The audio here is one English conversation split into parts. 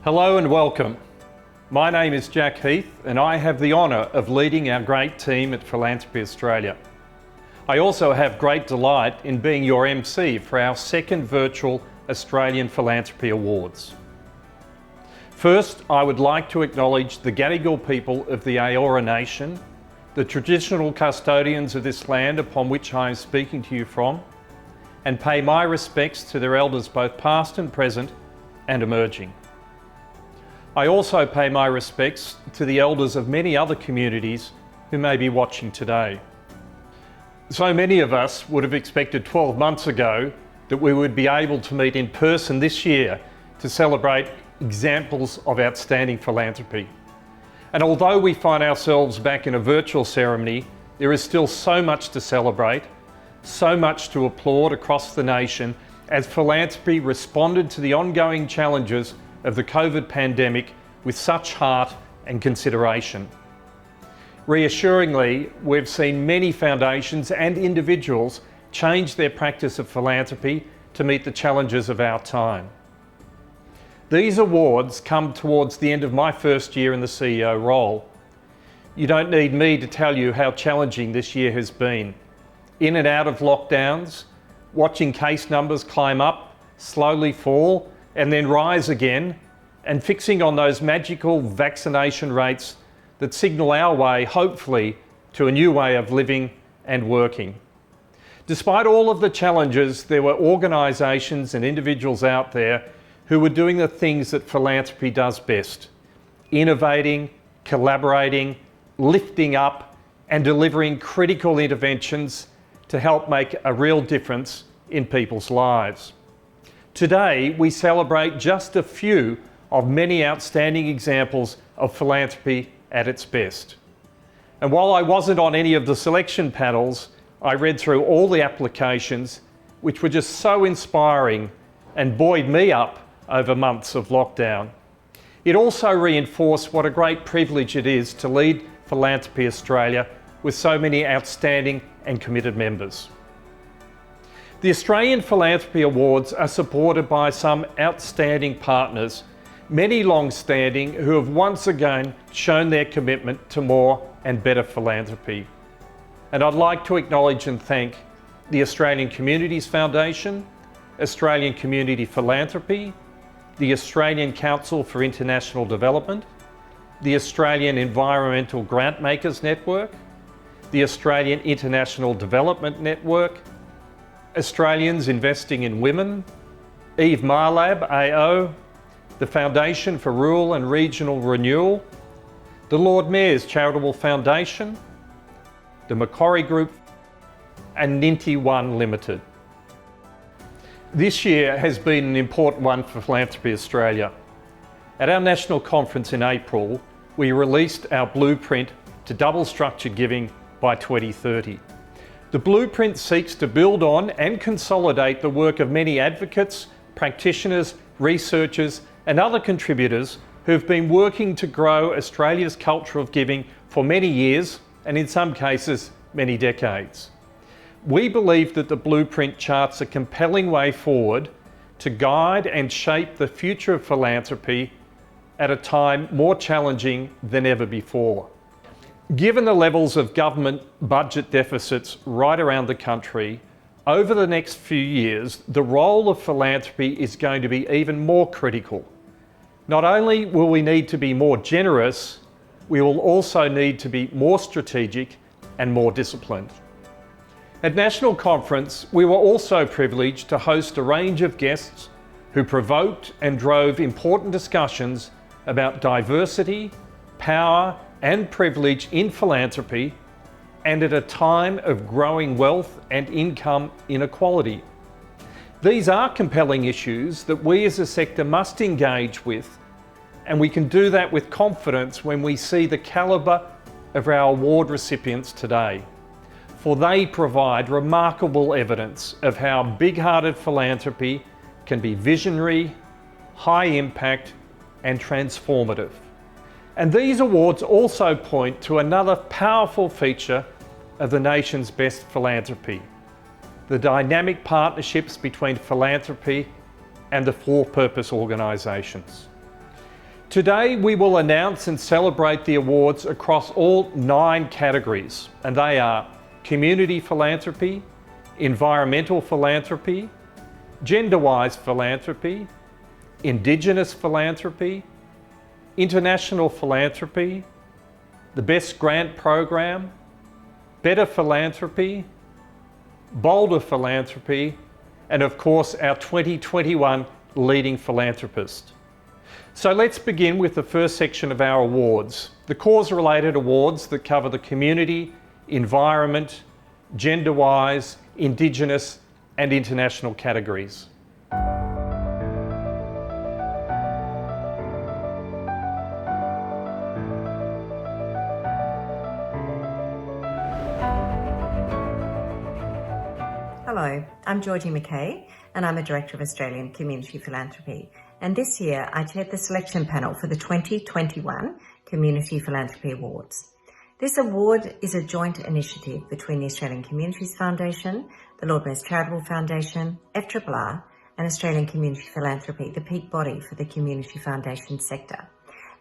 Hello and welcome. My name is Jack Heath and I have the honour of leading our great team at Philanthropy Australia. I also have great delight in being your MC for our second virtual Australian Philanthropy Awards. First, I would like to acknowledge the Gadigal people of the Eora Nation, the traditional custodians of this land upon which I am speaking to you from, and pay my respects to their elders both past and present and emerging. I also pay my respects to the elders of many other communities who may be watching today. So many of us would have expected 12 months ago that we would be able to meet in person this year to celebrate examples of outstanding philanthropy. And although we find ourselves back in a virtual ceremony, there is still so much to celebrate, so much to applaud across the nation as philanthropy responded to the ongoing challenges of the COVID pandemic with such heart and consideration. Reassuringly, we've seen many foundations and individuals change their practice of philanthropy to meet the challenges of our time. These awards come towards the end of my first year in the CEO role. You don't need me to tell you how challenging this year has been. In and out of lockdowns, watching case numbers climb up, slowly fall, and then rise again, and fixing on those magical vaccination rates that signal our way, hopefully, to a new way of living and working. Despite all of the challenges, there were organisations and individuals out there who were doing the things that philanthropy does best: innovating, collaborating, lifting up, and delivering critical interventions to help make a real difference in people's lives. Today, we celebrate just a few of many outstanding examples of philanthropy at its best. And while I wasn't on any of the selection panels, I read through all the applications, which were just so inspiring and buoyed me up over months of lockdown. It also reinforced what a great privilege it is to lead Philanthropy Australia with so many outstanding and committed members. The Australian Philanthropy Awards are supported by some outstanding partners, many long-standing, who have once again shown their commitment to more and better philanthropy. And I'd like to acknowledge and thank the Australian Communities Foundation, Australian Community Philanthropy, the Australian Council for International Development, the Australian Environmental Grantmakers Network, the Australian International Development Network, Australians Investing in Women, Eve Marlab AO, the Foundation for Rural and Regional Renewal, the Lord Mayor's Charitable Foundation, the Macquarie Group, and Ninety One Limited. This year has been an important one for Philanthropy Australia. At our national conference in April, we released our blueprint to double structured giving by 2030. The blueprint seeks to build on and consolidate the work of many advocates, practitioners, researchers, and other contributors who've been working to grow Australia's culture of giving for many years, and in some cases, many decades. We believe that the blueprint charts a compelling way forward to guide and shape the future of philanthropy at a time more challenging than ever before. Given the levels of government budget deficits right around the country, over the next few years, the role of philanthropy is going to be even more critical. Not only will we need to be more generous, we will also need to be more strategic and more disciplined. At National Conference, we were also privileged to host a range of guests who provoked and drove important discussions about diversity, power, and privilege in philanthropy, and at a time of growing wealth and income inequality. These are compelling issues that we as a sector must engage with, and we can do that with confidence when we see the calibre of our award recipients today, for they provide remarkable evidence of how big-hearted philanthropy can be visionary, high impact, and transformative. And these awards also point to another powerful feature of the nation's best philanthropy: the dynamic partnerships between philanthropy and the for-purpose organisations. Today we will announce and celebrate the awards across all 9 categories, and they are Community Philanthropy, Environmental Philanthropy, Gender-wise Philanthropy, Indigenous Philanthropy, International Philanthropy, the Best Grant Program, Better Philanthropy, Bolder Philanthropy, and of course our 2021 Leading Philanthropist. So let's begin with the first section of our awards, the cause-related awards that cover the community, environment, gender-wise, Indigenous and international categories. Hello, I'm Georgie McKay and I'm a Director of Australian Community Philanthropy, and this year I chaired the selection panel for the 2021 Community Philanthropy Awards. This award is a joint initiative between the Australian Communities Foundation, the Lord Mayor's Charitable Foundation, FRRR and Australian Community Philanthropy, the peak body for the community foundation sector.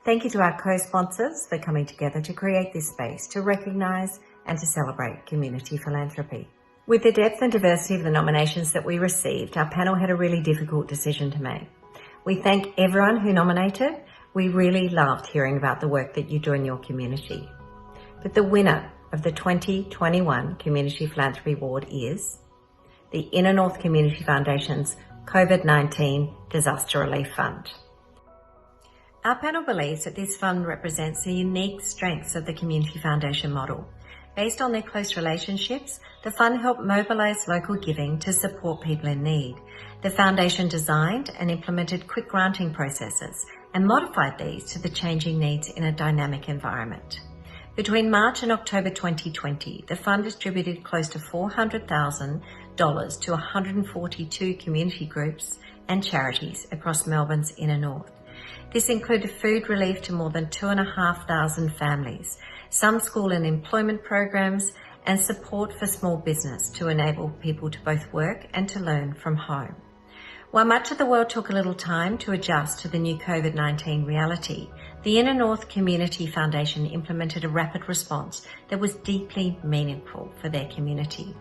Thank you to our co-sponsors for coming together to create this space to recognise and to celebrate community philanthropy. With the depth and diversity of the nominations that we received, our panel had a really difficult decision to make. We thank everyone who nominated. We really loved hearing about the work that you do in your community. But the winner of the 2021 Community Philanthropy Award is the Inner North Community Foundation's COVID-19 Disaster Relief Fund. Our panel believes that this fund represents the unique strengths of the Community Foundation model. Based on their close relationships, the fund helped mobilise local giving to support people in need. The foundation designed and implemented quick granting processes and modified these to the changing needs in a dynamic environment. Between March and October 2020, the fund distributed close to $400,000 to 142 community groups and charities across Melbourne's inner north. This included food relief to more than 2,500 families, some school and employment programs, and support for small business to enable people to both work and to learn from home. While much of the world took a little time to adjust to the new COVID-19 reality, the Inner North Community Foundation implemented a rapid response that was deeply meaningful for their community.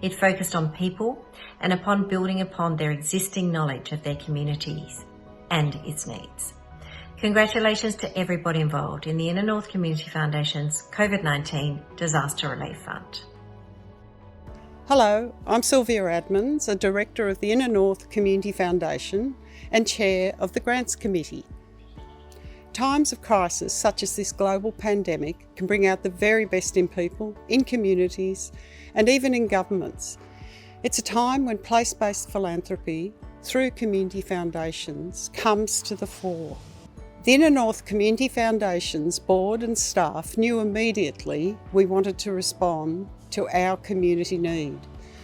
It focused on people and upon building upon their existing knowledge of their communities and its needs. Congratulations to everybody involved in the Inner North Community Foundation's COVID-19 Disaster Relief Fund. Hello, I'm Sylvia Edmonds, a Director of the Inner North Community Foundation and Chair of the Grants Committee. Times of crisis such as this global pandemic can bring out the very best in people, in communities and even in governments. It's a time when place-based philanthropy through community foundations comes to the fore. The Inner North Community Foundation's board and staff knew immediately we wanted to respond to our community need.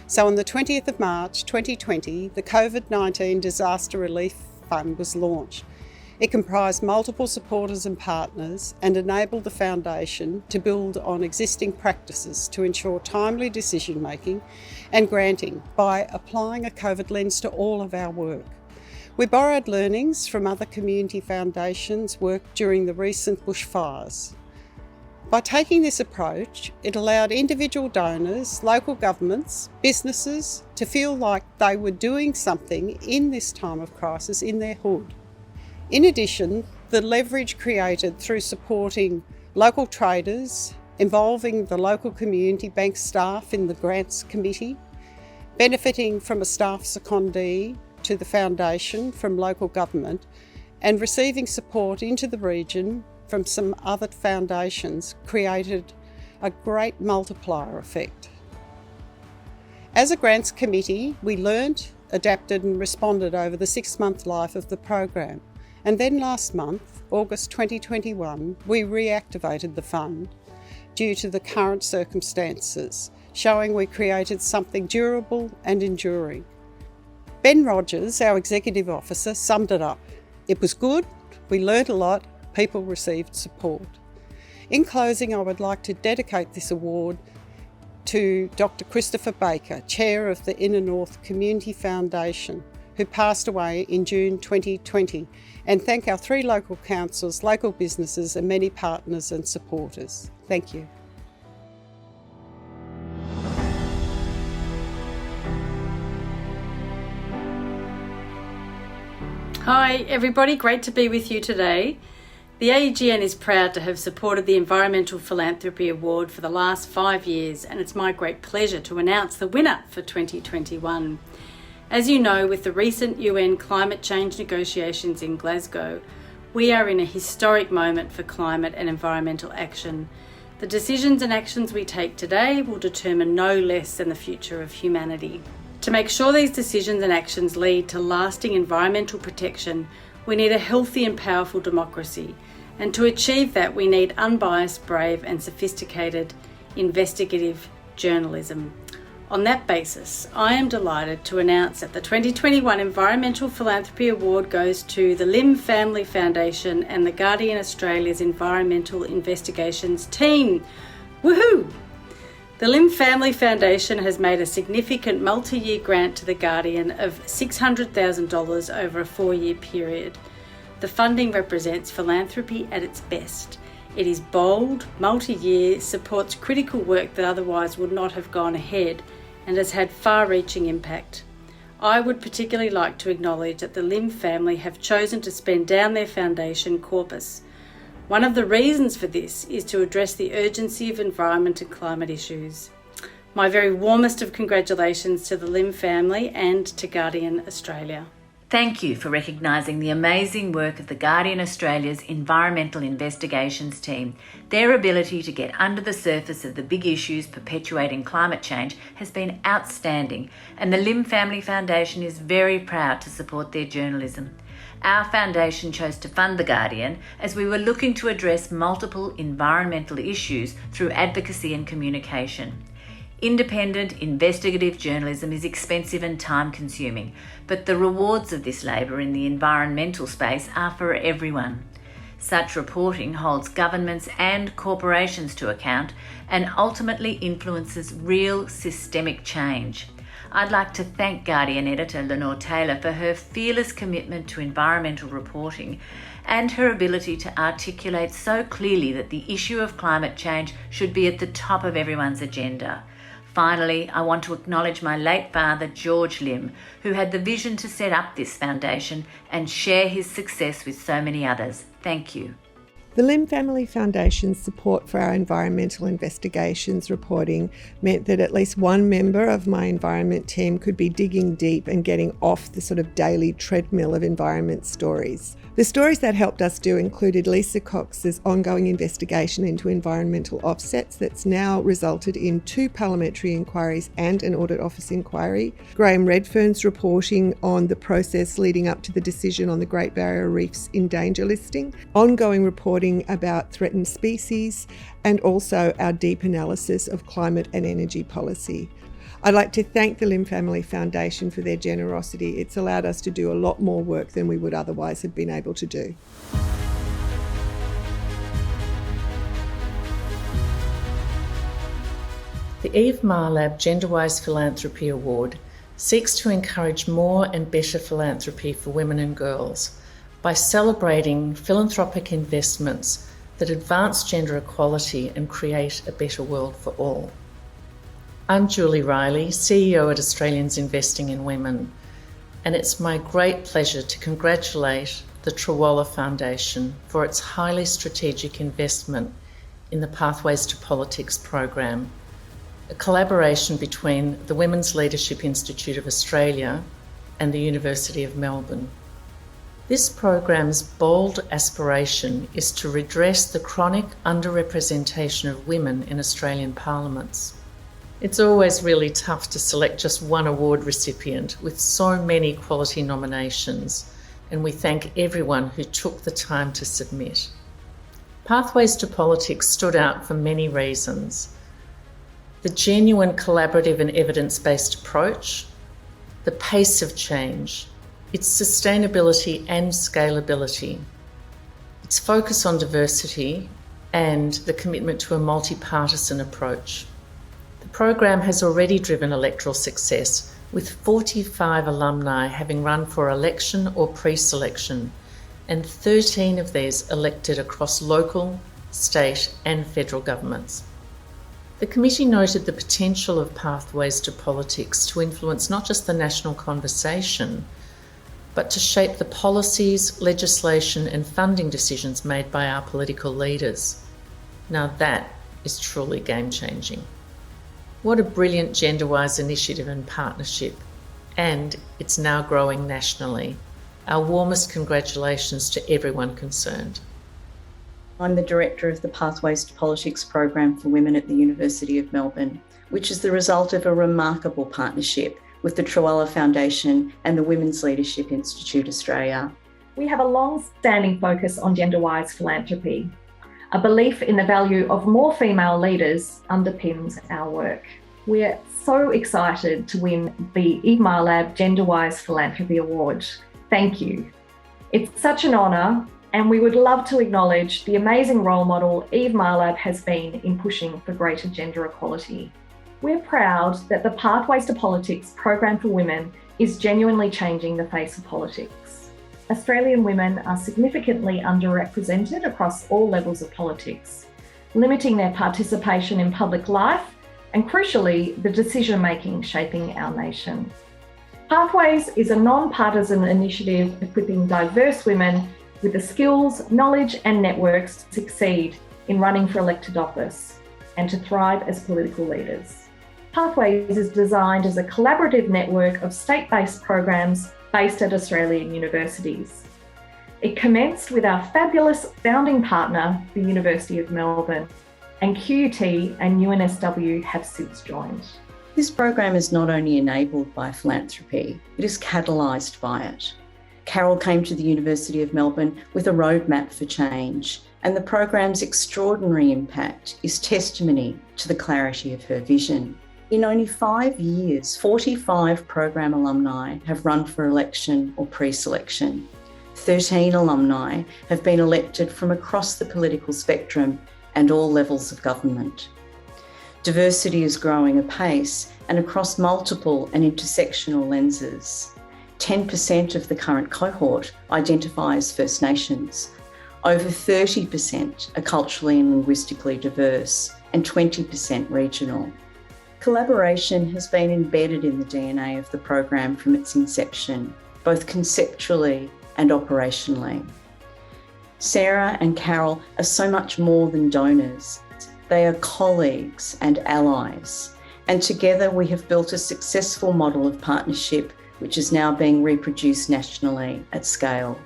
So on the 20th of March 2020, the COVID-19 Disaster Relief Fund was launched. It comprised multiple supporters and partners and enabled the foundation to build on existing practices to ensure timely decision making and granting by applying a COVID lens to all of our work. We borrowed learnings from other community foundations' work during the recent bushfires. By taking this approach, it allowed individual donors, local governments, businesses to feel like they were doing something in this time of crisis in their hood. In addition, the leverage created through supporting local traders, involving the local community bank staff in the grants committee, benefiting from a staff secondee to the foundation from local government, and receiving support into the region from some other foundations created a great multiplier effect. As a grants committee, we learnt, adapted and responded over the 6-month life of the program. And then last month, August 2021, we reactivated the fund due to the current circumstances, showing we created something durable and enduring. Ben Rogers, our Executive Officer, summed it up. It was good, we learnt a lot, people received support. In closing, I would like to dedicate this award to Dr. Christopher Baker, Chair of the Inner North Community Foundation, who who passed away in June 2020, and thank our 3 local councils, local businesses and many partners and supporters. Thank you. Hi everybody, great to be with you today. The AEGN is proud to have supported the Environmental Philanthropy Award for the last 5 years, and it's my great pleasure to announce the winner for 2021. As you know, with the recent UN climate change negotiations in Glasgow, we are in a historic moment for climate and environmental action. The decisions and actions we take today will determine no less than the future of humanity. To make sure these decisions and actions lead to lasting environmental protection, we need a healthy and powerful democracy. And to achieve that, we need unbiased, brave and sophisticated investigative journalism. On that basis, I am delighted to announce that the 2021 Environmental Philanthropy Award goes to the Lim Family Foundation and the Guardian Australia's Environmental Investigations team. Woohoo! The Lim Family Foundation has made a significant multi-year grant to the Guardian of $600,000 over a 4-year period. The funding represents philanthropy at its best. It is bold, multi-year, supports critical work that otherwise would not have gone ahead, and has had far-reaching impact. I would particularly like to acknowledge that the Lim family have chosen to spend down their foundation corpus. One of the reasons for this is to address the urgency of environment and climate issues. My very warmest of congratulations to the Lim family and to Guardian Australia. Thank you for recognising the amazing work of the Guardian Australia's Environmental Investigations team. Their ability to get under the surface of the big issues perpetuating climate change has been outstanding, and the Lim Family Foundation is very proud to support their journalism. Our foundation chose to fund The Guardian as we were looking to address multiple environmental issues through advocacy and communication. Independent, investigative journalism is expensive and time-consuming, but the rewards of this labour in the environmental space are for everyone. Such reporting holds governments and corporations to account and ultimately influences real systemic change. I'd like to thank Guardian editor Lenore Taylor for her fearless commitment to environmental reporting and her ability to articulate so clearly that the issue of climate change should be at the top of everyone's agenda. Finally, I want to acknowledge my late father, George Lim, who had the vision to set up this foundation and share his success with so many others. Thank you. The Lim Family Foundation's support for our environmental investigations reporting meant that at least one member of my environment team could be digging deep and getting off the sort of daily treadmill of environment stories. The stories that helped us do included Lisa Cox's ongoing investigation into environmental offsets that's now resulted in 2 parliamentary inquiries and an Audit Office inquiry, Graham Redfern's reporting on the process leading up to the decision on the Great Barrier Reef's in danger listing, ongoing reporting about threatened species, and also our deep analysis of climate and energy policy. I'd like to thank the Lim Family Foundation for their generosity. It's allowed us to do a lot more work than we would otherwise have been able to do. The Eve Marlab Genderwise Philanthropy Award seeks to encourage more and better philanthropy for women and girls by celebrating philanthropic investments that advance gender equality and create a better world for all. I'm Julie Riley, CEO at Australians Investing in Women, and it's my great pleasure to congratulate the Trawalla Foundation for its highly strategic investment in the Pathways to Politics program, a collaboration between the Women's Leadership Institute of Australia and the University of Melbourne. This program's bold aspiration is to redress the chronic underrepresentation of women in Australian parliaments. It's always really tough to select just one award recipient with so many quality nominations, and we thank everyone who took the time to submit. Pathways to Politics stood out for many reasons. The genuine collaborative and evidence-based approach, the pace of change, its sustainability and scalability, its focus on diversity, and the commitment to a multi-partisan approach. The program has already driven electoral success with 45 alumni having run for election or pre-selection, and 13 of these elected across local, state and federal governments. The committee noted the potential of pathways to politics to influence not just the national conversation, but to shape the policies, legislation and funding decisions made by our political leaders. Now that is truly game-changing. What a brilliant gender-wise initiative and partnership, and it's now growing nationally. Our warmest congratulations to everyone concerned. I'm the Director of the Pathways to Politics program for women at the University of Melbourne, which is the result of a remarkable partnership with the Truella Foundation and the Women's Leadership Institute Australia. We have a long-standing focus on gender-wise philanthropy. A belief in the value of more female leaders underpins our work. We're so excited to win the Eve Marlab Gender-Wise Philanthropy Award. Thank you. It's such an honour, and we would love to acknowledge the amazing role model Eve Marlab has been in pushing for greater gender equality. We're proud that the Pathways to Politics program for women is genuinely changing the face of politics. Australian women are significantly underrepresented across all levels of politics, limiting their participation in public life and, crucially, the decision-making shaping our nation. Pathways is a non-partisan initiative equipping diverse women with the skills, knowledge and networks to succeed in running for elected office and to thrive as political leaders. Pathways is designed as a collaborative network of state-based programs based at Australian universities. It commenced with our fabulous founding partner, the University of Melbourne, and QUT and UNSW have since joined. This program is not only enabled by philanthropy, it is catalysed by it. Carol came to the University of Melbourne with a roadmap for change, and the program's extraordinary impact is testimony to the clarity of her vision. In only 5 years, 45 program alumni have run for election or pre-selection. 13 alumni have been elected from across the political spectrum and all levels of government. Diversity is growing apace and across multiple and intersectional lenses. 10% of the current cohort identify as First Nations. Over 30% are culturally and linguistically diverse, and 20% regional. Collaboration has been embedded in the DNA of the program from its inception, both conceptually and operationally. Sarah and Carol are so much more than donors. They are colleagues and allies, and together we have built a successful model of partnership which is now being reproduced nationally at scale.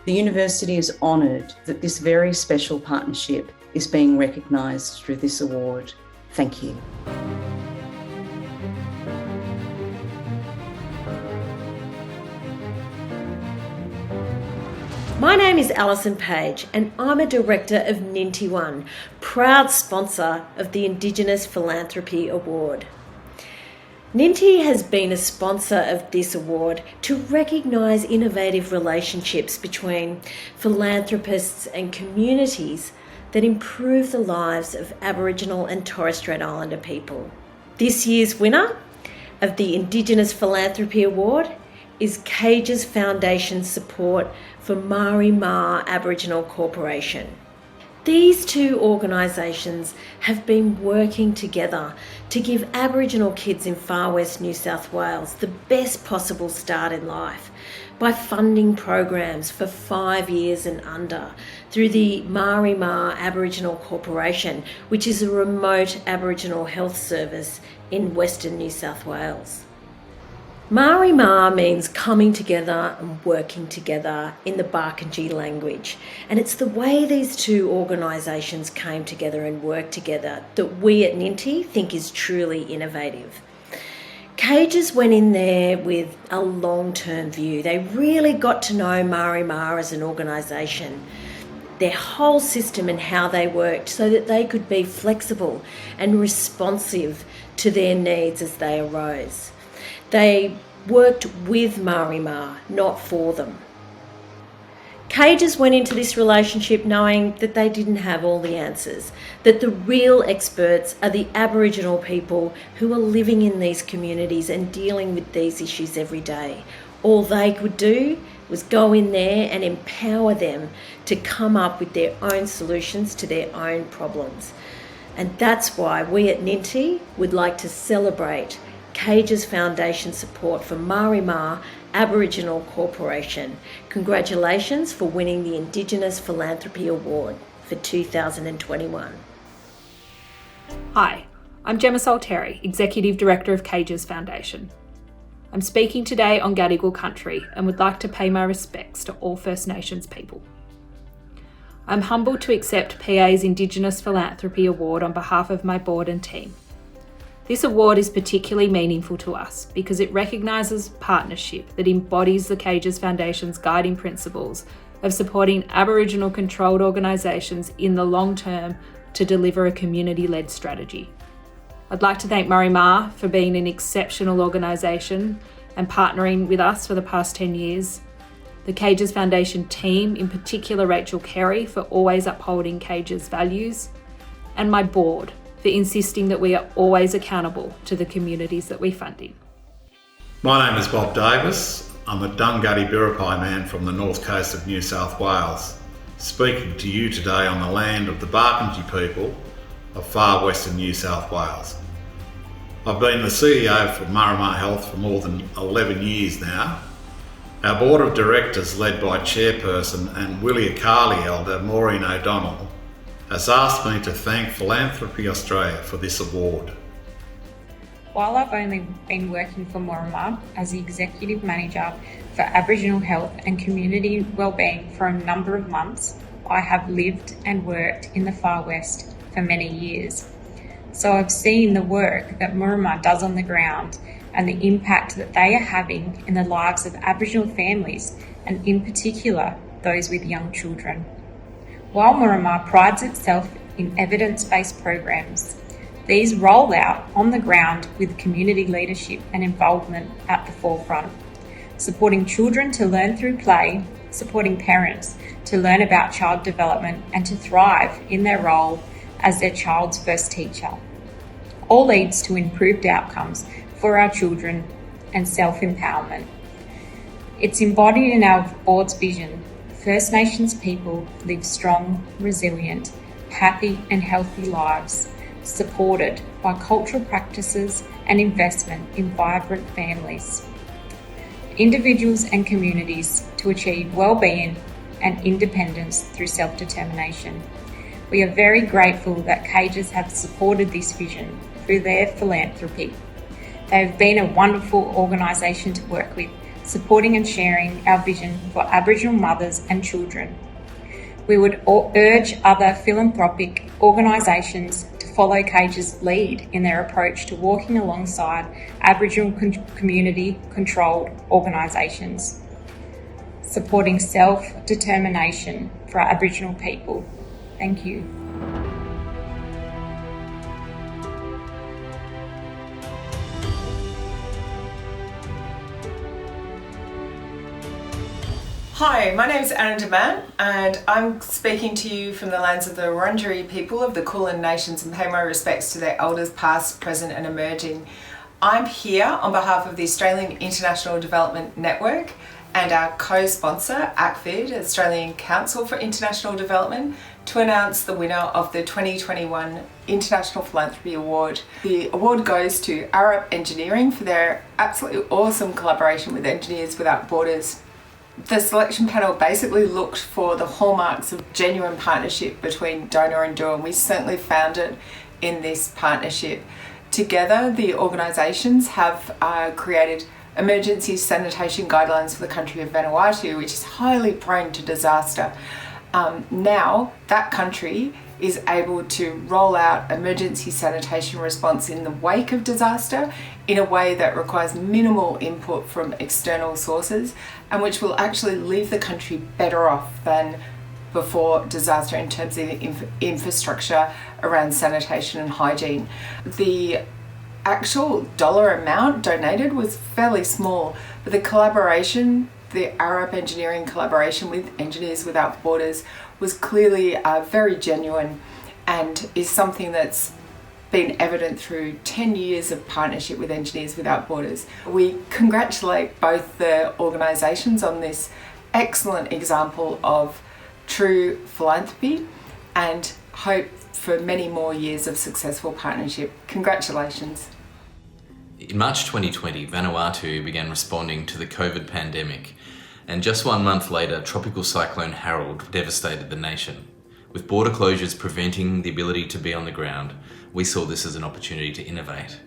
The university is honoured that this very special partnership is being recognised through this award. Thank you. My name is Alison Page and I'm a director of Ninty One, proud sponsor of the Indigenous Philanthropy Award. Ninty has been a sponsor of this award to recognise innovative relationships between philanthropists and communities that improve the lives of Aboriginal and Torres Strait Islander people. This year's winner of the Indigenous Philanthropy Award is Cages Foundation's support for Mari Ma Aboriginal Corporation. These two organisations have been working together to give Aboriginal kids in Far West New South Wales the best possible start in life by funding programs for 5 years and under through the Mari Ma Aboriginal Corporation, which is a remote Aboriginal health service in Western New South Wales. Mari Ma means coming together and working together in the Barkindji language, and it's the way these two organisations came together and worked together that we at Ninty think is truly innovative. Cages went in there with a long-term view. They really got to know Mari Ma as an organisation, their whole system and how they worked, so that they could be flexible and responsive to their needs as they arose. They worked with Mari Ma, not for them. Cages went into this relationship knowing that they didn't have all the answers, that the real experts are the Aboriginal people who are living in these communities and dealing with these issues every day. All they could do was go in there and empower them to come up with their own solutions to their own problems. And that's why we at Ninti would like to celebrate Cages Foundation support for Marima Aboriginal Corporation. Congratulations for winning the Indigenous Philanthropy Award for 2021. Hi, I'm Gemma Salteri, Executive Director of Cages Foundation. I'm speaking today on Gadigal country and would like to pay my respects to all First Nations people. I'm humbled to accept PA's Indigenous Philanthropy Award on behalf of my board and team. This award is particularly meaningful to us because it recognises partnership that embodies the Cages Foundation's guiding principles of supporting Aboriginal controlled organisations in the long term to deliver a community-led strategy. I'd like to thank Marima for being an exceptional organisation and partnering with us for the past 10 years. The Cages Foundation team, in particular Rachel Carey, for always upholding Cages values, and my board for insisting that we are always accountable to the communities that we fund in. My name is Bob Davis. I'm a Dungutty Biripi man from the north coast of New South Wales, speaking to you today on the land of the Barkindji people of far western New South Wales. I've been the CEO for Marima Health for more than 11 years now. Our board of directors, led by chairperson and Willie Akali elder Maureen O'Donnell, has asked me to thank Philanthropy Australia for this award. While I've only been working for Marima as the Executive Manager for Aboriginal Health and Community Wellbeing for a number of months, I have lived and worked in the Far West for many years. So I've seen the work that Marima does on the ground and the impact that they are having in the lives of Aboriginal families, and in particular those with young children. While Marima prides itself in evidence-based programs, these roll out on the ground with community leadership and involvement at the forefront, supporting children to learn through play, supporting parents to learn about child development and to thrive in their role as their child's first teacher. All leads to improved outcomes for our children and self-empowerment. It's embodied in our board's vision. First Nations people live strong, resilient, happy and healthy lives, supported by cultural practices and investment in vibrant families. Individuals and communities to achieve well-being and independence through self-determination. We are very grateful that Cages have supported this vision through their philanthropy. They have been a wonderful organisation to work with, supporting and sharing our vision for Aboriginal mothers and children. We would urge other philanthropic organisations to follow Cages' lead in their approach to walking alongside Aboriginal community-controlled organisations, supporting self-determination for Aboriginal people. Thank you. Hi, my name is Anna Demant and I'm speaking to you from the lands of the Wurundjeri people of the Kulin Nations and pay my respects to their elders past, present and emerging. I'm here on behalf of the Australian International Development Network and our co-sponsor, ACVID, Australian Council for International Development, to announce the winner of the 2021 International Philanthropy Award. The award goes to Arup Engineering for their absolutely awesome collaboration with Engineers Without Borders. The selection panel basically looked for the hallmarks of genuine partnership between donor and doer, and we certainly found it in this partnership. Together, the organisations have created emergency sanitation guidelines for the country of Vanuatu, which is highly prone to disaster. Now, that country is able to roll out emergency sanitation response in the wake of disaster in a way that requires minimal input from external sources and which will actually leave the country better off than before disaster in terms of infrastructure around sanitation and hygiene. The actual dollar amount donated was fairly small, but the collaboration the Arup engineering collaboration with Engineers Without Borders was clearly very genuine and is something that's been evident through 10 years of partnership with Engineers Without Borders. We congratulate both the organisations on this excellent example of true philanthropy and hope for many more years of successful partnership. Congratulations. In March 2020, Vanuatu began responding to the COVID pandemic, and just 1 month later, Tropical Cyclone Harold devastated the nation. With border closures preventing the ability to be on the ground, we saw this as an opportunity to innovate.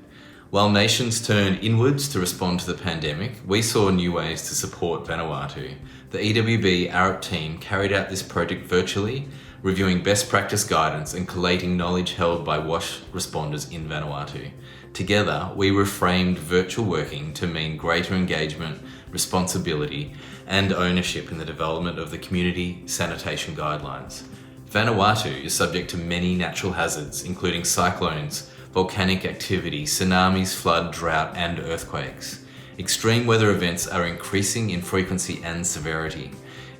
While nations turned inwards to respond to the pandemic, we saw new ways to support Vanuatu. The EWB Arup team carried out this project virtually, reviewing best practice guidance and collating knowledge held by WASH responders in Vanuatu. Together, we reframed virtual working to mean greater engagement, responsibility, and ownership in the development of the community sanitation guidelines. Vanuatu is subject to many natural hazards, including cyclones, volcanic activity, tsunamis, flood, drought, and earthquakes. Extreme weather events are increasing in frequency and severity.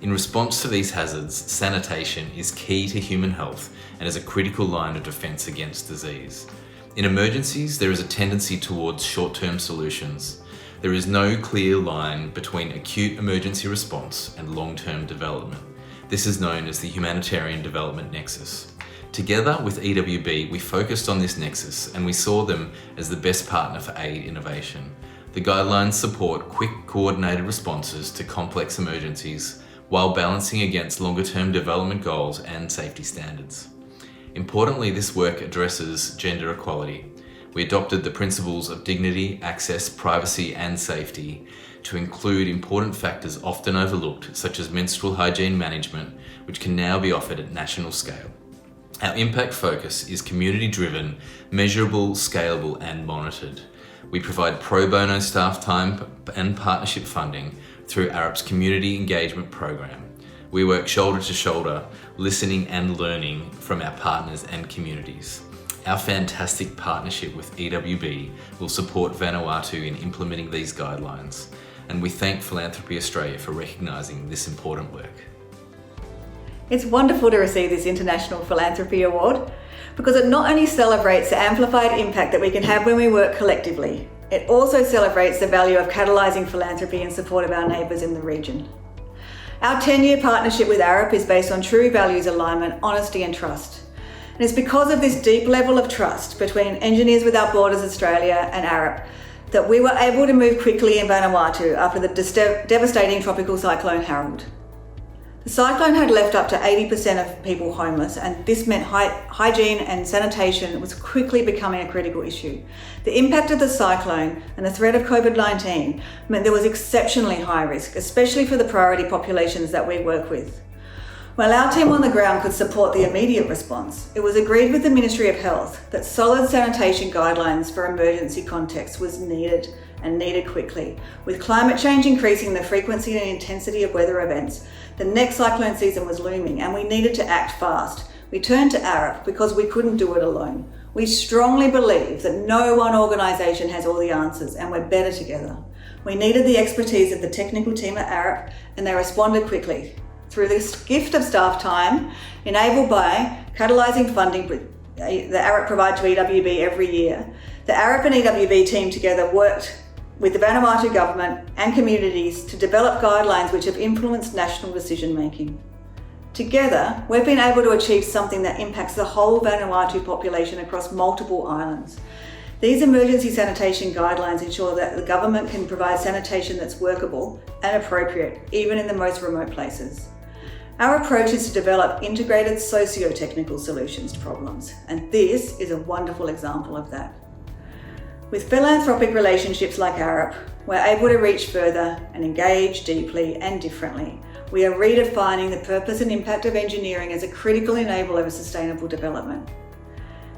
In response to these hazards, sanitation is key to human health and is a critical line of defence against disease. In emergencies, there is a tendency towards short-term solutions. There is no clear line between acute emergency response and long-term development. This is known as the Humanitarian Development Nexus. Together with EWB, we focused on this nexus and we saw them as the best partner for aid innovation. The guidelines support quick, coordinated responses to complex emergencies while balancing against longer-term development goals and safety standards. Importantly, this work addresses gender equality. We adopted the principles of dignity, access, privacy, and safety to include important factors often overlooked, such as menstrual hygiene management, which can now be offered at national scale. Our impact focus is community-driven, measurable, scalable, and monitored. We provide pro bono staff time and partnership funding through Arup's community engagement program. We work shoulder to shoulder, listening and learning from our partners and communities. Our fantastic partnership with EWB will support Vanuatu in implementing these guidelines, and we thank Philanthropy Australia for recognising this important work. It's wonderful to receive this International Philanthropy Award because it not only celebrates the amplified impact that we can have when we work collectively, it also celebrates the value of catalysing philanthropy in support of our neighbours in the region. Our 10-year partnership with Arup is based on true values alignment, honesty and trust. And it's because of this deep level of trust between Engineers Without Borders Australia and Arup that we were able to move quickly in Vanuatu after the devastating tropical cyclone Harold. The cyclone had left up to 80% of people homeless, and this meant hygiene and sanitation was quickly becoming a critical issue. The impact of the cyclone and the threat of COVID-19 meant there was exceptionally high risk, especially for the priority populations that we work with. While our team on the ground could support the immediate response, it was agreed with the Ministry of Health that solid sanitation guidelines for emergency contexts was needed and needed quickly. With climate change increasing the frequency and intensity of weather events, the next cyclone season was looming and we needed to act fast. We turned to Arup because we couldn't do it alone. We strongly believe that no one organisation has all the answers and we're better together. We needed the expertise of the technical team at Arup and they responded quickly. Through this gift of staff time, enabled by catalysing funding that Arup provide to EWB every year, the Arup and EWB team together worked with the Vanuatu government and communities to develop guidelines which have influenced national decision making. Together, we've been able to achieve something that impacts the whole Vanuatu population across multiple islands. These emergency sanitation guidelines ensure that the government can provide sanitation that's workable and appropriate, even in the most remote places. Our approach is to develop integrated socio-technical solutions to problems, and this is a wonderful example of that. With philanthropic relationships like Arup, we're able to reach further and engage deeply and differently. We are redefining the purpose and impact of engineering as a critical enabler of sustainable development.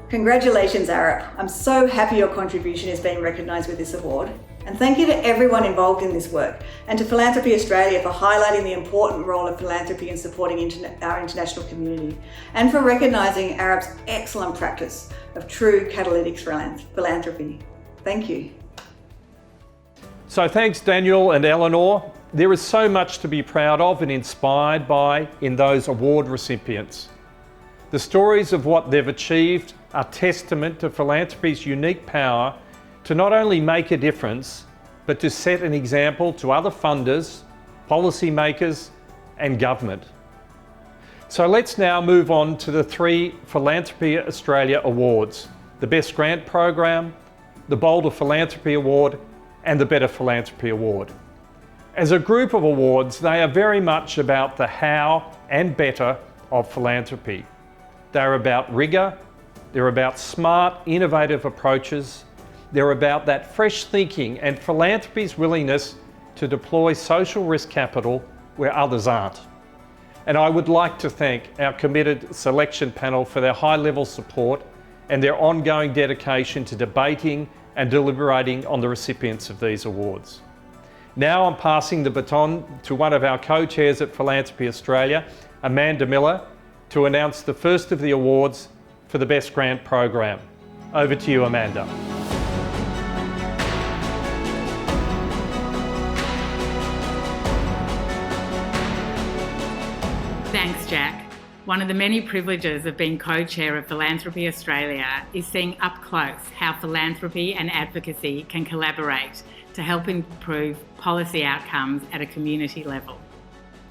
Congratulations, Arup. I'm so happy your contribution is being recognised with this award. And thank you to everyone involved in this work and to Philanthropy Australia for highlighting the important role of philanthropy in supporting our international community and for recognising Arup's excellent practice of true catalytic philanthropy. Thank you. So thanks Daniel and Eleanor. There is so much to be proud of and inspired by in those award recipients. The stories of what they've achieved are testament to philanthropy's unique power to not only make a difference, but to set an example to other funders, policymakers, and government. So let's now move on to the 3 Philanthropy Australia Awards: the Best Grant Program, the Bolder Philanthropy Award, and the Better Philanthropy Award. As a group of awards, they are very much about the how and better of philanthropy. They're about rigour, they're about smart, innovative approaches, they're about that fresh thinking and philanthropy's willingness to deploy social risk capital where others aren't. And I would like to thank our committed selection panel for their high-level support and their ongoing dedication to debating and deliberating on the recipients of these awards. Now I'm passing the baton to one of our co-chairs at Philanthropy Australia, Amanda Miller, to announce the first of the awards for the Best Grant Program. Over to you, Amanda. Thanks, Jack. One of the many privileges of being co-chair of Philanthropy Australia is seeing up close how philanthropy and advocacy can collaborate to help improve policy outcomes at a community level.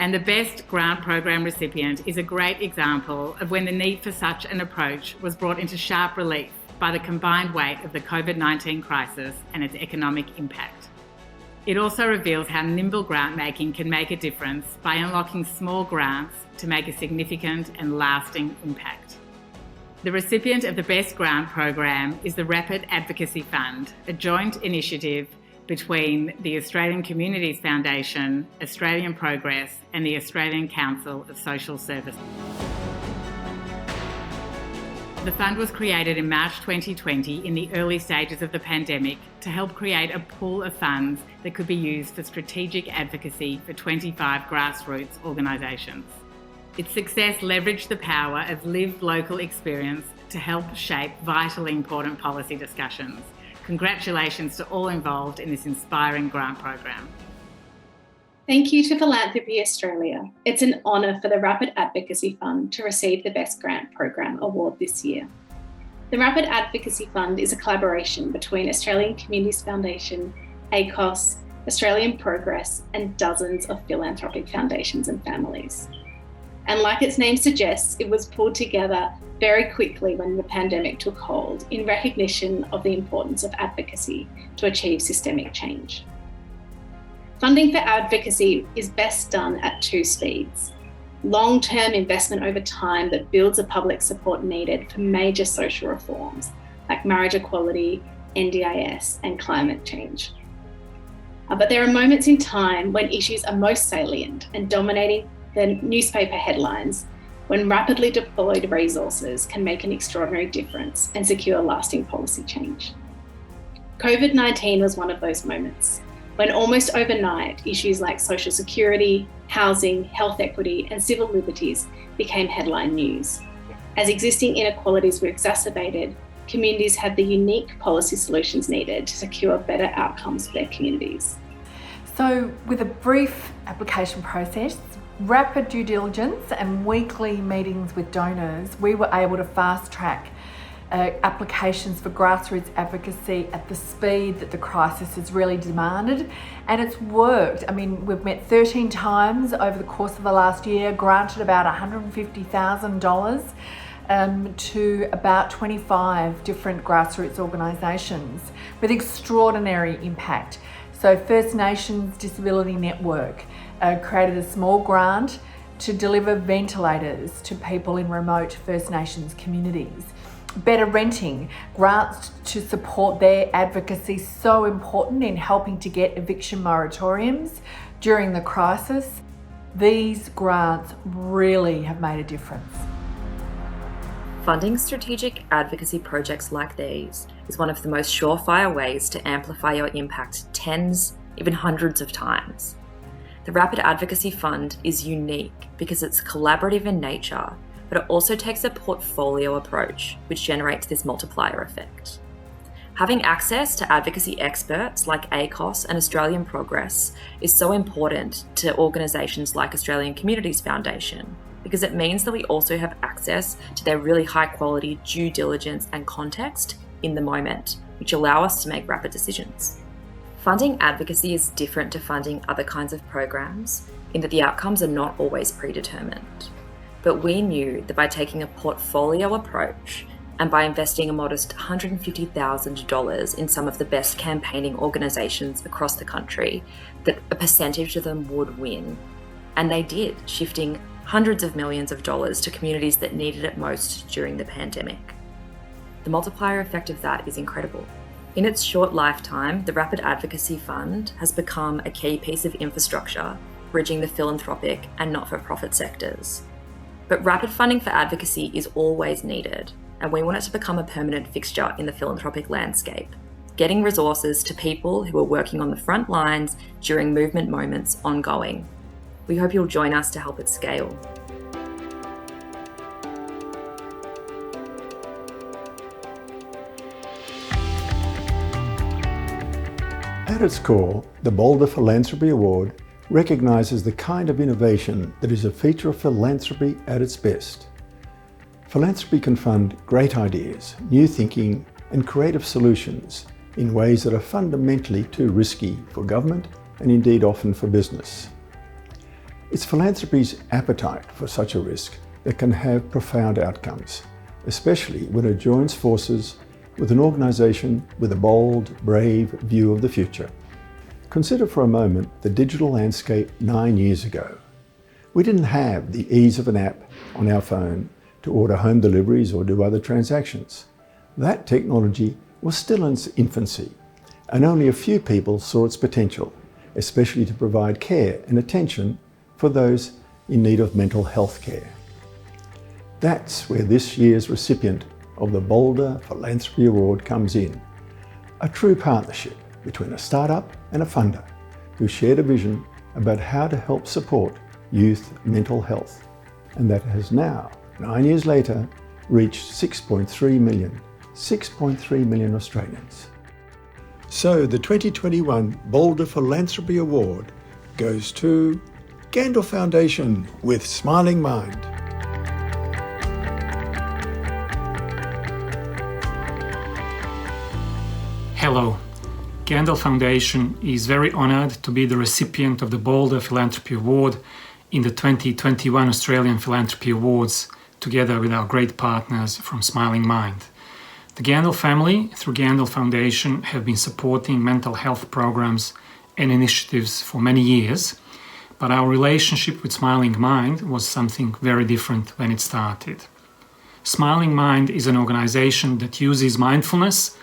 And the Best Grant Program recipient is a great example of when the need for such an approach was brought into sharp relief by the combined weight of the COVID-19 crisis and its economic impact. It also reveals how nimble grant making can make a difference by unlocking small grants to make a significant and lasting impact. The recipient of the Best Grant Program is the Rapid Advocacy Fund, a joint initiative between the Australian Communities Foundation, Australian Progress and the Australian Council of Social Services. The fund was created in March 2020 in the early stages of the pandemic to help create a pool of funds that could be used for strategic advocacy for 25 grassroots organisations. Its success leveraged the power of lived local experience to help shape vitally important policy discussions. Congratulations to all involved in this inspiring grant program. Thank you to Philanthropy Australia. It's an honour for the Rapid Advocacy Fund to receive the Best Grant Program Award this year. The Rapid Advocacy Fund is a collaboration between Australian Communities Foundation, ACOS, Australian Progress and dozens of philanthropic foundations and families. And like its name suggests, it was pulled together very quickly when the pandemic took hold in recognition of the importance of advocacy to achieve systemic change. Funding for advocacy is best done at 2 speeds. Long-term investment over time that builds the public support needed for major social reforms like marriage equality, NDIS and climate change. But there are moments in time when issues are most salient and dominating the newspaper headlines, when rapidly deployed resources can make an extraordinary difference and secure lasting policy change. COVID-19 was one of those moments, when almost overnight issues like social security, housing, health equity and civil liberties became headline news. As existing inequalities were exacerbated, communities had the unique policy solutions needed to secure better outcomes for their communities. So with a brief application process, rapid due diligence and weekly meetings with donors, we were able to fast track applications for grassroots advocacy at the speed that the crisis has really demanded, and it's worked. I mean, we've met 13 times over the course of the last year, granted about $150,000 to about 25 different grassroots organisations with extraordinary impact. So First Nations Disability Network created a small grant to deliver ventilators to people in remote First Nations communities. Better renting, grants to support their advocacy, so important in helping to get eviction moratoriums during the crisis. These grants really have made a difference. Funding strategic advocacy projects like these is one of the most surefire ways to amplify your impact tens, even hundreds of times. The Rapid Advocacy Fund is unique because it's collaborative in nature, but it also takes a portfolio approach, which generates this multiplier effect. Having access to advocacy experts like ACOS and Australian Progress is so important to organisations like Australian Communities Foundation, because it means that we also have access to their really high quality due diligence and context in the moment, which allow us to make rapid decisions. Funding advocacy is different to funding other kinds of programs in that the outcomes are not always predetermined. But we knew that by taking a portfolio approach and by investing a modest $150,000 in some of the best campaigning organisations across the country, that a percentage of them would win. And they did, shifting hundreds of millions of dollars to communities that needed it most during the pandemic. The multiplier effect of that is incredible. In its short lifetime, the Rapid Advocacy Fund has become a key piece of infrastructure, bridging the philanthropic and not-for-profit sectors. But rapid funding for advocacy is always needed, and we want it to become a permanent fixture in the philanthropic landscape, getting resources to people who are working on the front lines during movement moments ongoing. We hope you'll join us to help it scale. At its core, the Boulder Philanthropy Award recognises the kind of innovation that is a feature of philanthropy at its best. Philanthropy can fund great ideas, new thinking and creative solutions in ways that are fundamentally too risky for government and indeed often for business. It's philanthropy's appetite for such a risk that can have profound outcomes, especially when it joins forces with an organisation with a bold, brave view of the future. Consider for a moment the digital landscape 9 years ago. We didn't have the ease of an app on our phone to order home deliveries or do other transactions. That technology was still in its infancy, and only a few people saw its potential, especially to provide care and attention for those in need of mental health care. That's where this year's recipient of the Boulder Philanthropy Award comes in. A true partnership between a startup and a funder who shared a vision about how to help support youth mental health, and that has now, 9 years later, reached 6.3 million Australians. So the 2021 Boulder Philanthropy Award goes to Gandalf Foundation with Smiling Mind. Hello. Gandalf Foundation is very honoured to be the recipient of the Boulder Philanthropy Award in the 2021 Australian Philanthropy Awards, together with our great partners from Smiling Mind. The Gandalf family, through Gandalf Foundation, have been supporting mental health programs and initiatives for many years, but our relationship with Smiling Mind was something very different when it started. Smiling Mind is an organisation that uses mindfulness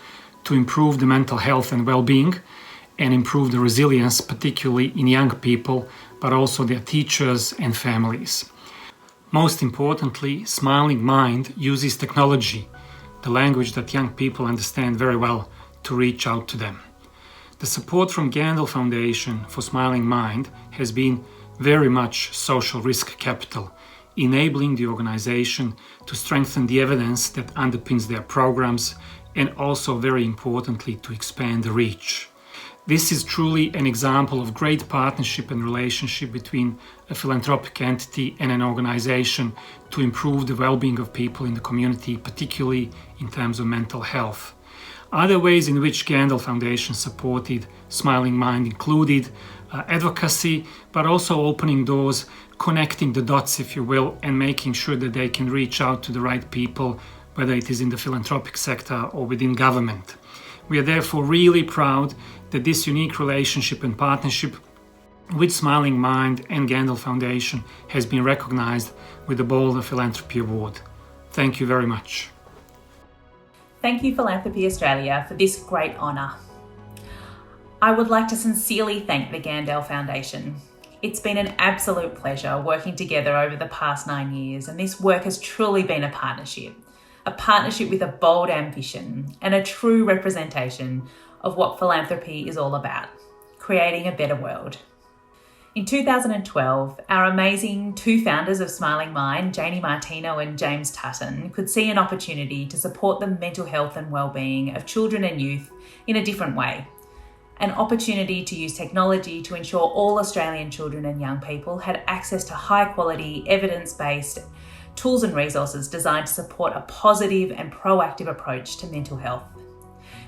to improve the mental health and well-being and improve the resilience, particularly in young people, but also their teachers and families. Most importantly, Smiling Mind uses technology, the language that young people understand very well, to reach out to them. The support from Gandalf Foundation for Smiling Mind has been very much social risk capital, enabling the organisation to strengthen the evidence that underpins their programs and also, very importantly, to expand the reach. This is truly an example of great partnership and relationship between a philanthropic entity and an organisation to improve the well-being of people in the community, particularly in terms of mental health. Other ways in which Gandalf Foundation supported Smiling Mind included advocacy, but also opening doors, connecting the dots, if you will, and making sure that they can reach out to the right people, whether it is in the philanthropic sector or within government. We are therefore really proud that this unique relationship and partnership with Smiling Mind and Gandalf Foundation has been recognised with the Boulder Philanthropy Award. Thank you very much. Thank you, Philanthropy Australia, for this great honour. I would like to sincerely thank the Gandalf Foundation. It's been an absolute pleasure working together over the past 9 years, and this work has truly been a partnership with a bold ambition and a true representation of what philanthropy is all about, creating a better world. In 2012, our amazing two founders of Smiling Mind, Janie Martino and James Tutton, could see an opportunity to support the mental health and wellbeing of children and youth in a different way. An opportunity to use technology to ensure all Australian children and young people had access to high quality, evidence-based tools and resources designed to support a positive and proactive approach to mental health.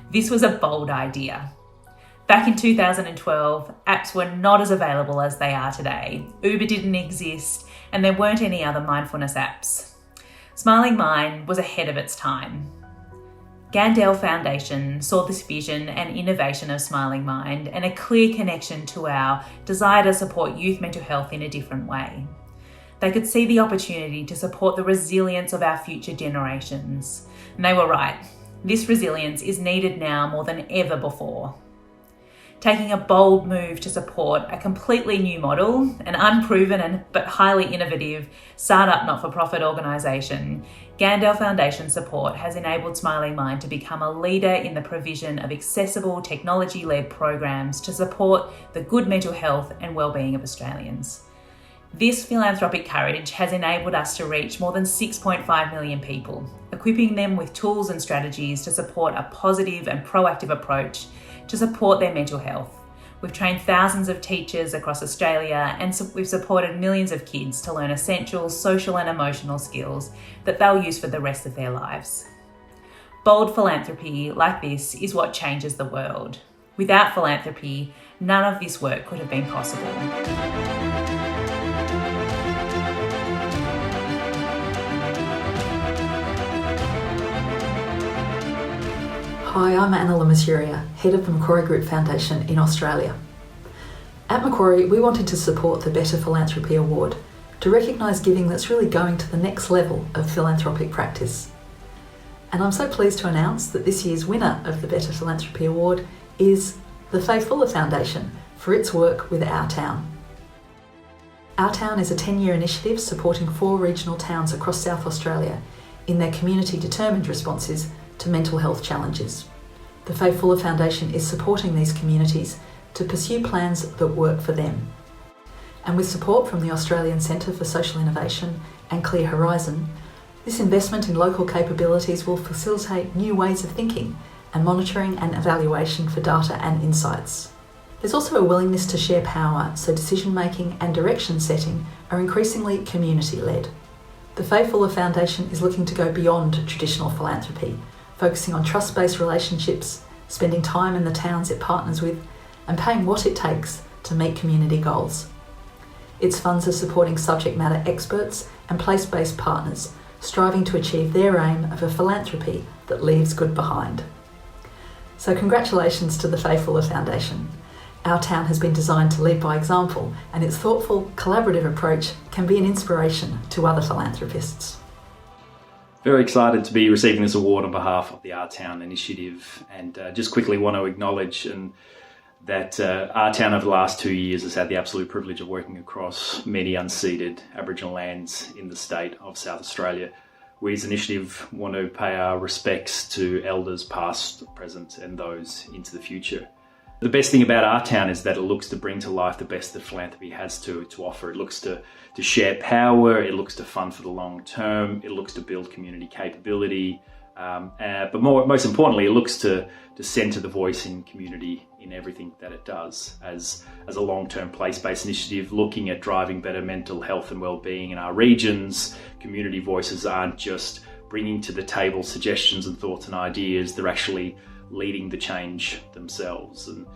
This was a bold idea. Back in 2012, apps were not as available as they are today. Uber didn't exist, and there weren't any other mindfulness apps. Smiling Mind was ahead of its time. Gandel Foundation saw this vision and innovation of Smiling Mind and a clear connection to our desire to support youth mental health in a different way. They could see the opportunity to support the resilience of our future generations. And they were right. This resilience is needed now more than ever before. Taking a bold move to support a completely new model, an unproven but highly innovative startup not-for-profit organisation, Gandel Foundation support has enabled Smiling Mind to become a leader in the provision of accessible technology-led programs to support the good mental health and wellbeing of Australians. This philanthropic courage has enabled us to reach more than 6.5 million people, equipping them with tools and strategies to support a positive and proactive approach to support their mental health. We've trained thousands of teachers across Australia and we've supported millions of kids to learn essential social and emotional skills that they'll use for the rest of their lives. Bold philanthropy like this is what changes the world. Without philanthropy, none of this work could have been possible. Hi, I'm Anna Lamasuria, Head of the Macquarie Group Foundation in Australia. At Macquarie, we wanted to support the Better Philanthropy Award to recognise giving that's really going to the next level of philanthropic practice. And I'm so pleased to announce that this year's winner of the Better Philanthropy Award is the Faye Fuller Foundation for its work with Our Town. Our Town is a 10-year initiative supporting 4 regional towns across South Australia in their community-determined responses to mental health challenges. The Faye Fuller Foundation is supporting these communities to pursue plans that work for them. And with support from the Australian Centre for Social Innovation and Clear Horizon, this investment in local capabilities will facilitate new ways of thinking and monitoring and evaluation for data and insights. There's also a willingness to share power, so decision-making and direction setting are increasingly community-led. The Faye Fuller Foundation is looking to go beyond traditional philanthropy, focusing on trust-based relationships, spending time in the towns it partners with, and paying what it takes to meet community goals. Its funds are supporting subject matter experts and place-based partners, striving to achieve their aim of a philanthropy that leaves good behind. So congratulations to the Faye Fuller Foundation. Our Town has been designed to lead by example, and its thoughtful, collaborative approach can be an inspiration to other philanthropists. Very excited to be receiving this award on behalf of the Our Town initiative, and just quickly want to acknowledge that Our Town over the last 2 years has had the absolute privilege of working across many unceded Aboriginal lands in the state of South Australia. We as an initiative want to pay our respects to elders past, present and those into the future. The best thing about Our Town is that it looks to bring to life the best that philanthropy has to offer. It looks to share power, it looks to fund for the long term, it looks to build community capability, but most importantly, it looks to centre the voice in community in everything that it does as a long-term place-based initiative looking at driving better mental health and well-being in our regions. Community voices aren't just bringing to the table suggestions and thoughts and ideas, they're actually leading the change themselves. And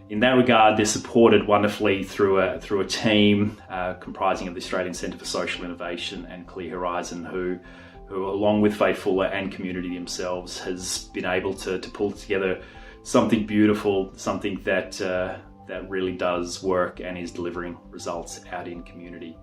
in that regard, they're supported wonderfully through a team comprising of the Australian Centre for Social Innovation and Clear Horizon, who along with Faye Fuller and community themselves has been able to pull together something beautiful, something that really does work and is delivering results out in community.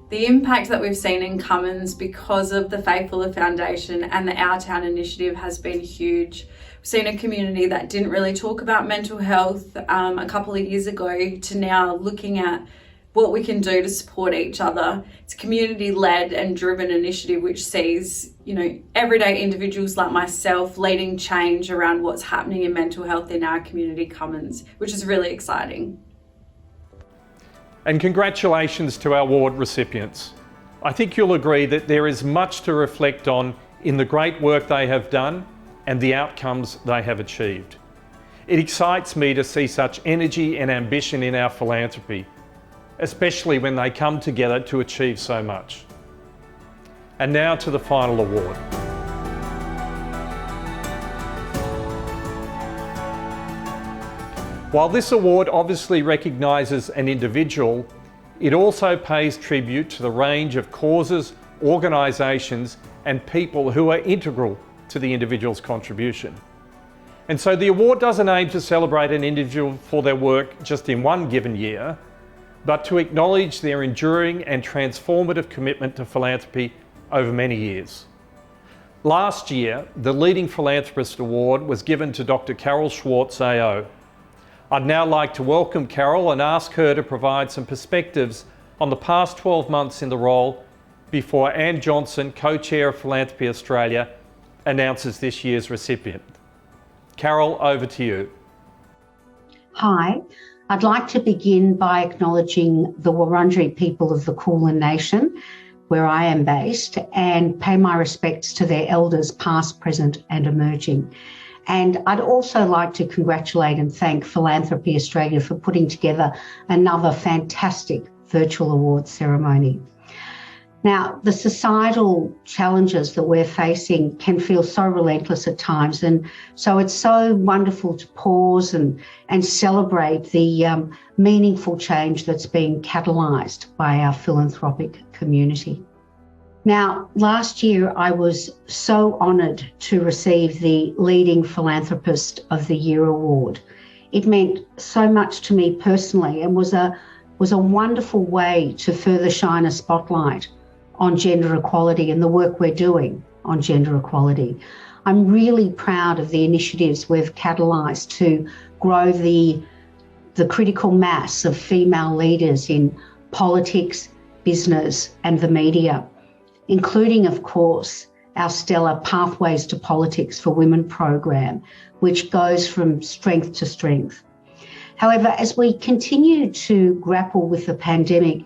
The impact that we've seen in Cummins because of the Faye Fuller Foundation and the Our Town initiative has been huge. We've seen a community that didn't really talk about mental health a couple of years ago to now looking at what we can do to support each other. It's a community-led and driven initiative which sees, everyday individuals like myself leading change around what's happening in mental health in our community Cummins, which is really exciting. And congratulations to our award recipients. I think you'll agree that there is much to reflect on in the great work they have done and the outcomes they have achieved. It excites me to see such energy and ambition in our philanthropy, especially when they come together to achieve so much. And now to the final award. While this award obviously recognises an individual, it also pays tribute to the range of causes, organisations and people who are integral to the individual's contribution. And so the award doesn't aim to celebrate an individual for their work just in one given year, but to acknowledge their enduring and transformative commitment to philanthropy over many years. Last year, the Leading Philanthropist Award was given to Dr. Carol Schwartz AO. I'd now like to welcome Carol and ask her to provide some perspectives on the past 12 months in the role before Anne Johnson, Co-Chair of Philanthropy Australia, announces this year's recipient. Carol, over to you. Hi, I'd like to begin by acknowledging the Wurundjeri people of the Kulin Nation, where I am based, and pay my respects to their elders past, present and emerging. And I'd also like to congratulate and thank Philanthropy Australia for putting together another fantastic virtual awards ceremony. Now, the societal challenges that we're facing can feel so relentless at times, and so it's so wonderful to pause and celebrate the meaningful change that's being catalysed by our philanthropic community. Now, last year I was so honoured to receive the Leading Philanthropist of the Year award. It meant so much to me personally and was a wonderful way to further shine a spotlight on gender equality and the work we're doing on gender equality. I'm really proud of the initiatives we've catalysed to grow the critical mass of female leaders in politics, business and the media, including, of course, our stellar Pathways to Politics for Women program, which goes from strength to strength. However, as we continue to grapple with the pandemic,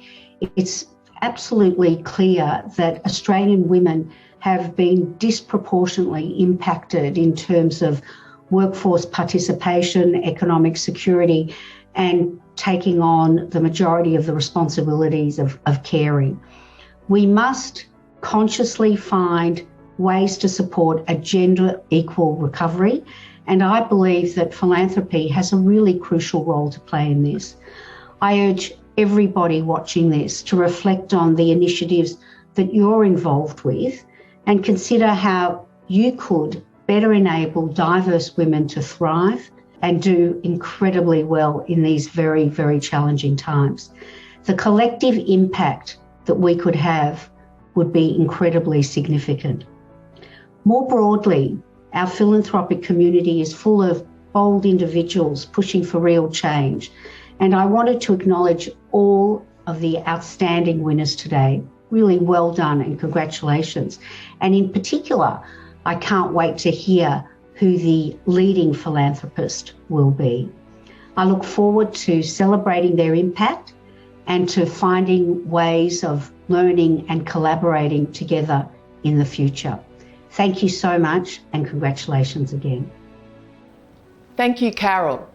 it's absolutely clear that Australian women have been disproportionately impacted in terms of workforce participation, economic security, and taking on the majority of the responsibilities of caring. We must consciously find ways to support a gender equal recovery, and I believe that philanthropy has a really crucial role to play in this. I urge everybody watching this to reflect on the initiatives that you're involved with and consider how you could better enable diverse women to thrive and do incredibly well in these very, very challenging times. The collective impact that we could have would be incredibly significant. More broadly, our philanthropic community is full of bold individuals pushing for real change. And I wanted to acknowledge all of the outstanding winners today. Really well done and congratulations. And in particular, I can't wait to hear who the leading philanthropist will be. I look forward to celebrating their impact and to finding ways of learning and collaborating together in the future. Thank you so much and congratulations again. Thank you, Carol.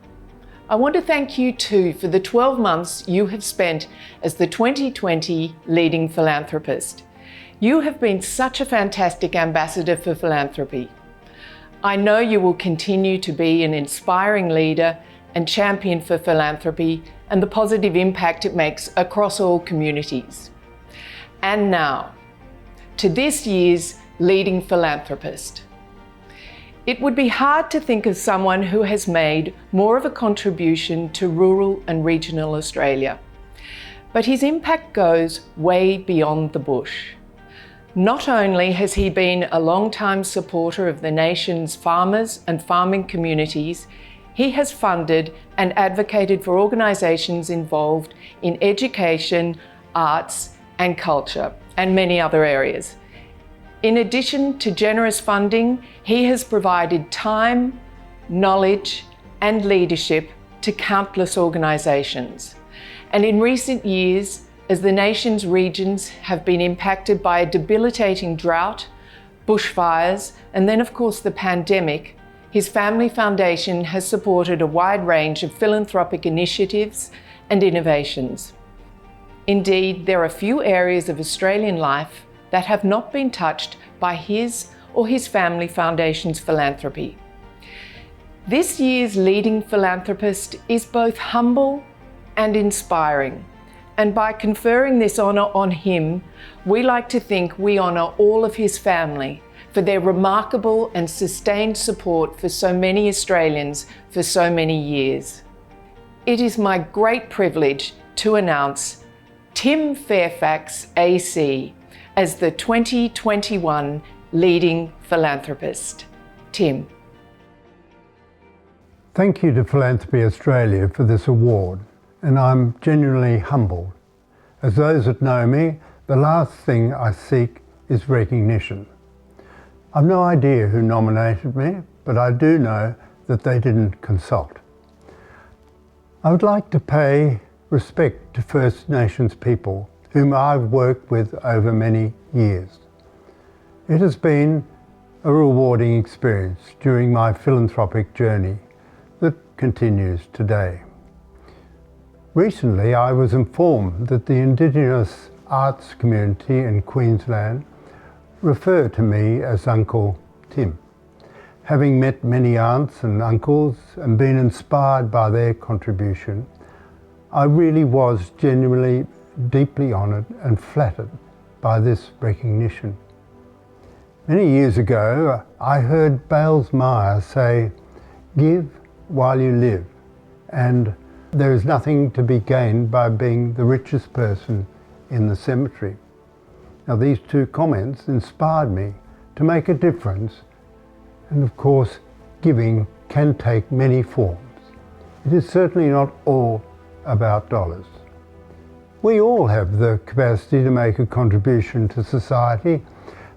I want to thank you too for the 12 months you have spent as the 2020 Leading Philanthropist. You have been such a fantastic ambassador for philanthropy. I know you will continue to be an inspiring leader and champion for philanthropy and the positive impact it makes across all communities. And now, to this year's Leading Philanthropist. It would be hard to think of someone who has made more of a contribution to rural and regional Australia. But his impact goes way beyond the bush. Not only has he been a long-time supporter of the nation's farmers and farming communities, he has funded and advocated for organisations involved in education, arts and culture, and many other areas. In addition to generous funding, he has provided time, knowledge and leadership to countless organisations. And in recent years, as the nation's regions have been impacted by a debilitating drought, bushfires, and then of course the pandemic, his family foundation has supported a wide range of philanthropic initiatives and innovations. Indeed, there are few areas of Australian life that have not been touched by his or his family foundation's philanthropy. This year's leading philanthropist is both humble and inspiring. And by conferring this honour on him, we like to think we honour all of his family for their remarkable and sustained support for so many Australians for so many years. It is my great privilege to announce Tim Fairfax AC as the 2021 Leading Philanthropist. Tim. Thank you to Philanthropy Australia for this award, and I'm genuinely humbled. As those that know me, the last thing I seek is recognition. I've no idea who nominated me, but I do know that they didn't consult. I would like to pay respect to First Nations people whom I've worked with over many years. It has been a rewarding experience during my philanthropic journey that continues today. Recently, I was informed that the Indigenous arts community in Queensland refer to me as Uncle Tim. Having met many aunts and uncles and been inspired by their contribution, I really was genuinely deeply honoured and flattered by this recognition. Many years ago, I heard Bales Meyer say, "Give while you live," and there is nothing to be gained by being the richest person in the cemetery. Now, these two comments inspired me to make a difference, and of course, giving can take many forms. It is certainly not all about dollars. We all have the capacity to make a contribution to society,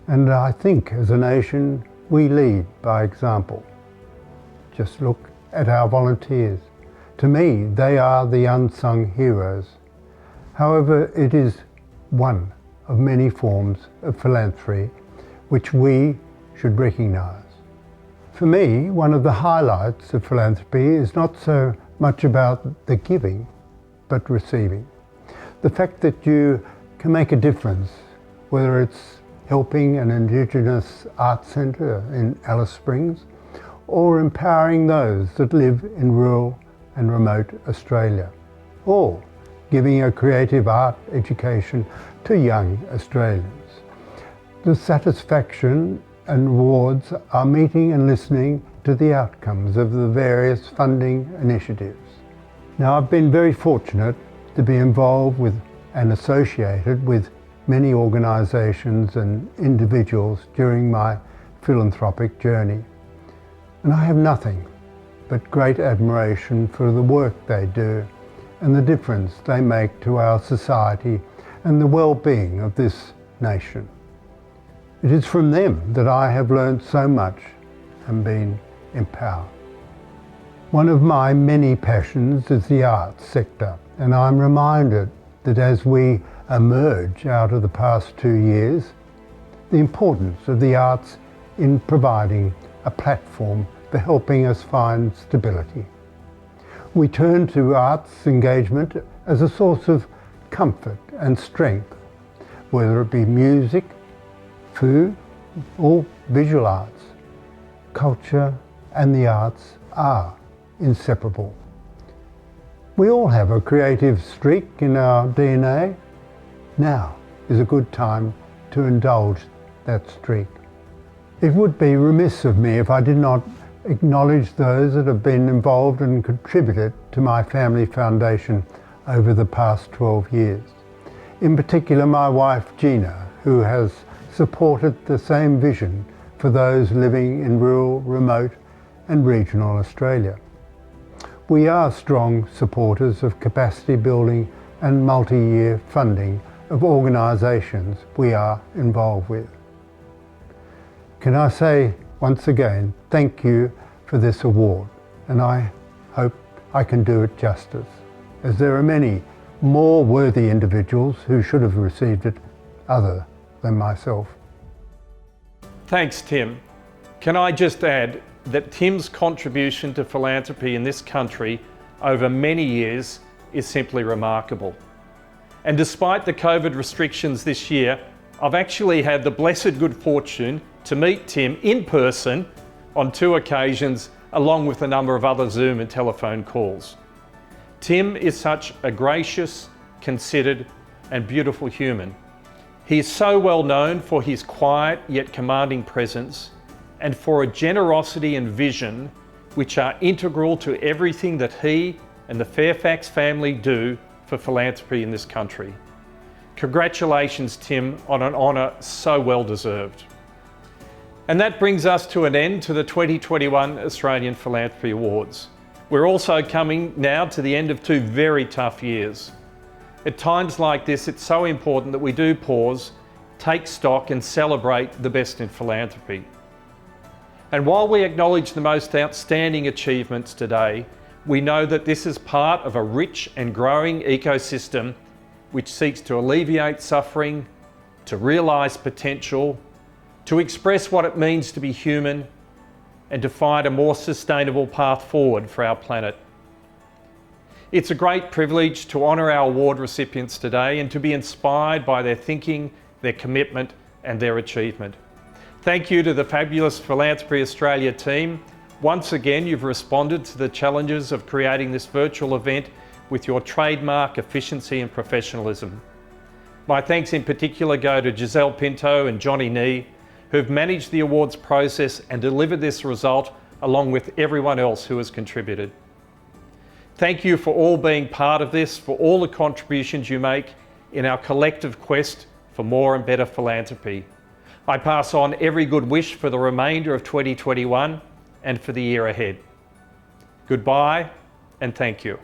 and I think as a nation we lead by example. Just look at our volunteers. To me, they are the unsung heroes. However, it is one of many forms of philanthropy which we should recognise. For me, one of the highlights of philanthropy is not so much about the giving, but receiving. The fact that you can make a difference, whether it's helping an Indigenous arts centre in Alice Springs, or empowering those that live in rural and remote Australia, or giving a creative art education to young Australians. The satisfaction and rewards are meeting and listening to the outcomes of the various funding initiatives. Now, I've been very fortunate to be involved with and associated with many organisations and individuals during my philanthropic journey, and I have nothing but great admiration for the work they do and the difference they make to our society and the well-being of this nation. It is from them that I have learned so much and been empowered. One of my many passions is the arts sector, and I'm reminded that as we emerge out of the past 2 years, the importance of the arts in providing a platform for helping us find stability. We turn to arts engagement as a source of comfort and strength, whether it be music, food, or visual arts. Culture and the arts are inseparable. We all have a creative streak in our DNA. Now is a good time to indulge that streak. It would be remiss of me if I did not acknowledge those that have been involved and contributed to my family foundation over the past 12 years. In particular, my wife Gina, who has supported the same vision for those living in rural, remote and regional Australia. We are strong supporters of capacity building and multi-year funding of organisations we are involved with. Can I say once again, thank you for this award, and I hope I can do it justice, as there are many more worthy individuals who should have received it other than myself. Thanks, Tim. Can I just add that Tim's contribution to philanthropy in this country over many years is simply remarkable. And despite the COVID restrictions this year, I've actually had the blessed good fortune to meet Tim in person on 2 occasions, along with a number of other Zoom and telephone calls. Tim is such a gracious, considered and beautiful human. He is so well known for his quiet yet commanding presence and for a generosity and vision which are integral to everything that he and the Fairfax family do for philanthropy in this country. Congratulations, Tim, on an honour so well deserved. And that brings us to an end to the 2021 Australian Philanthropy Awards. We're also coming now to the end of 2 very tough years. At times like this, it's so important that we do pause, take stock and celebrate the best in philanthropy. And while we acknowledge the most outstanding achievements today, we know that this is part of a rich and growing ecosystem which seeks to alleviate suffering, to realise potential, to express what it means to be human, and to find a more sustainable path forward for our planet. It's a great privilege to honour our award recipients today and to be inspired by their thinking, their commitment and their achievement. Thank you to the fabulous Philanthropy Australia team. Once again, you've responded to the challenges of creating this virtual event with your trademark efficiency and professionalism. My thanks in particular go to Giselle Pinto and Johnny Nee, who've managed the awards process and delivered this result along with everyone else who has contributed. Thank you for all being part of this, for all the contributions you make in our collective quest for more and better philanthropy. I pass on every good wish for the remainder of 2021 and for the year ahead. Goodbye and thank you.